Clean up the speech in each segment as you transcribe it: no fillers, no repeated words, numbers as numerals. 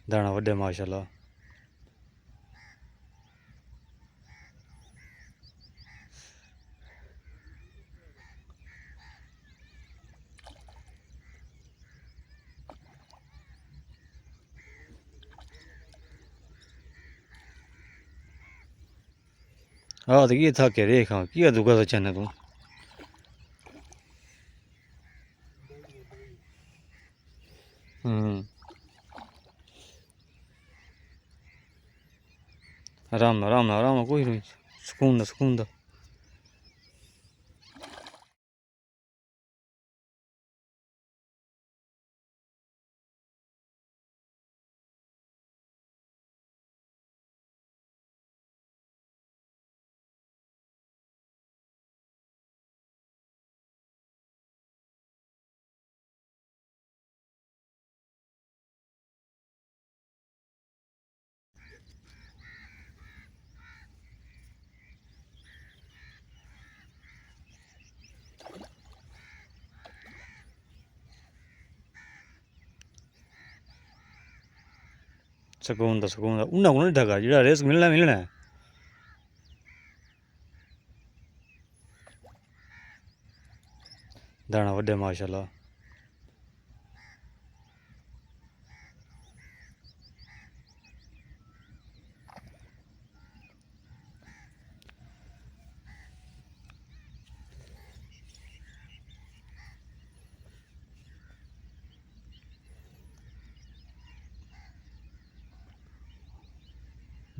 दाना वड्डे माशाल्लाह। हाँ तो ये था क्या देख, हाँ किया दुका था चैनल तू। आराम नाल आराम नाल आराम नाल, कोई नहीं, सुकून दा सुकून दा। सुकून दा सुकून दा, उन्ना को नहीं ढका, जेड़ा रिस्क मिलना मिलना है। दाना वड्डे माशाल्लाह।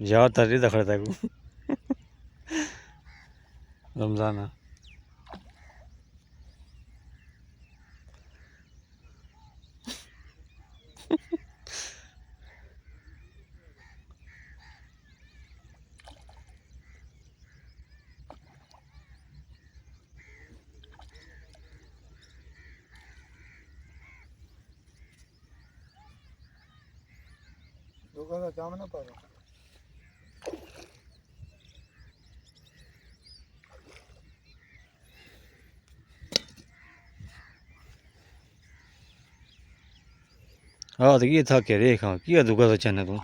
यार तारी दखड़ता है को रमजान है। धोखा का काम ना पाओ। हाँ तो ये था क्या देख, हाँ किया दुका था चैनल तू।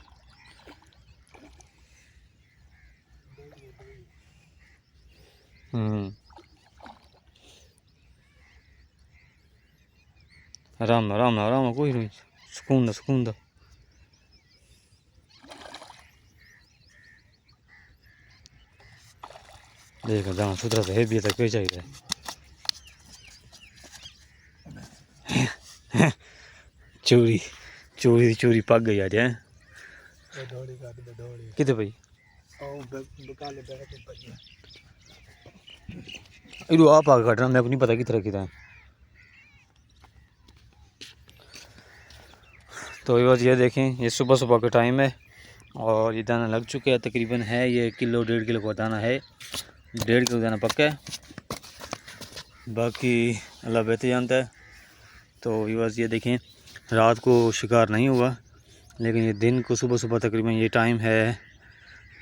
आराम नाल आराम नाल आराम नाल, कोई नहीं, सुकून दा सुकून दा। देख दाना सुथरा तो है भी, तो कोई चाहिए। चोरी चोरी दी चोरी पग गई अज है। बडोड़ी काट बडोड़ी। कितने भाई ओ बकाले बैठ बजे। इधर आप आग काटना, मेरे को नहीं पता कितना कितना है। तो ये बस ये देखें, ये सुबह सुबह का टाइम है और ये दाना लग चुका है, तकरीबन है ये किलो 1.5 किलो का दाना है। 1.5 किलो दाना पक्का है, बाकी अल्लाह बेहतर जानता है। तो ये बस ये देखें, रात को शिकार नहीं हुआ, लेकिन ये दिन को सुबह सुबह तकरीबन ये टाइम है,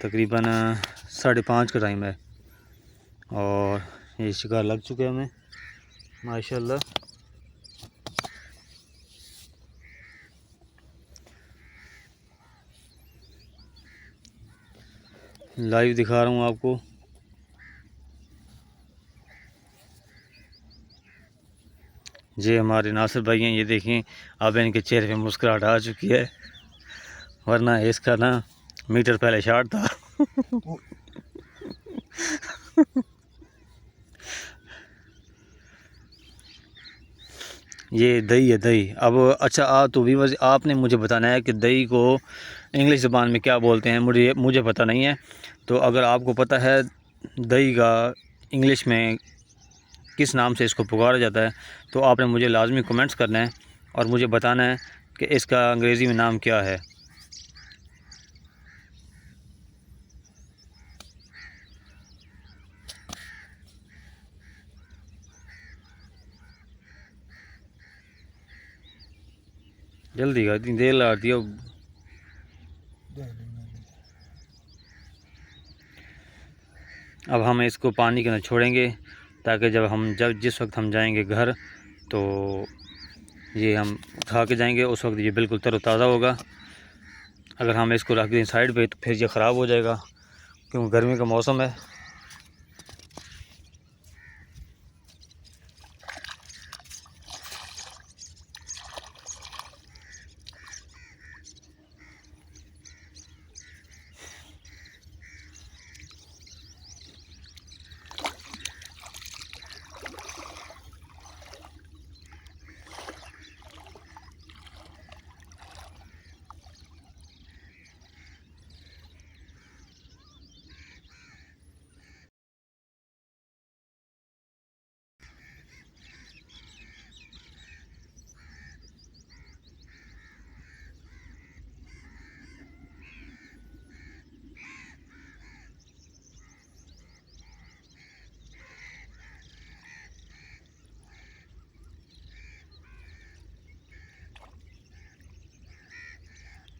तकरीबन 5:30 का टाइम है और ये शिकार लग चुके हैं हमें माशाल्लाह। लाइव दिखा रहा हूँ आपको। ये हमारे नासिर भाई हैं, ये देखें अब इनके चेहरे पे मुस्कुराहट आ चुकी है, वरना इसका ना मीटर पहले शार्ट था। ये दही है दही। अब अच्छा तो व्यूअर्स आपने मुझे बताना है कि दही को इंग्लिश ज़बान में क्या बोलते हैं, मुझे मुझे पता नहीं है। तो अगर आपको पता है दही का इंग्लिश में किस नाम से इसको पुकारा जाता है, तो आपने मुझे लाजमी कमेंट्स करना है और मुझे बताना है कि इसका अंग्रेज़ी में नाम क्या है। जल्दी कर, इतनी देर लगा दी। अब हम इसको पानी के अंदर छोड़ेंगे ताकि जब जिस वक्त हम जाएंगे घर, तो ये हम उठा के जाएंगे, उस वक्त ये बिल्कुल तरोताज़ा होगा। अगर हम इसको रख दें साइड पे तो फिर ये ख़राब हो जाएगा, क्योंकि गर्मी का मौसम है।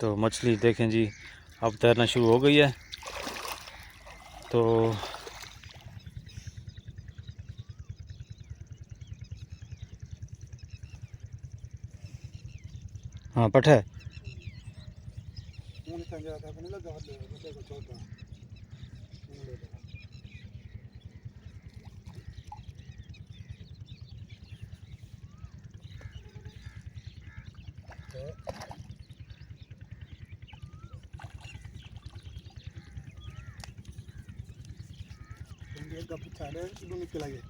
तो मछली देखें जी अब तैरना शुरू हो गई है। तो हाँ पट है। ऊन का ज्यादा नहीं लगा हाथ में, बच्चे को छोटा ऊन ले लेगा। तो एक का पीछा है, इधर निकल आए।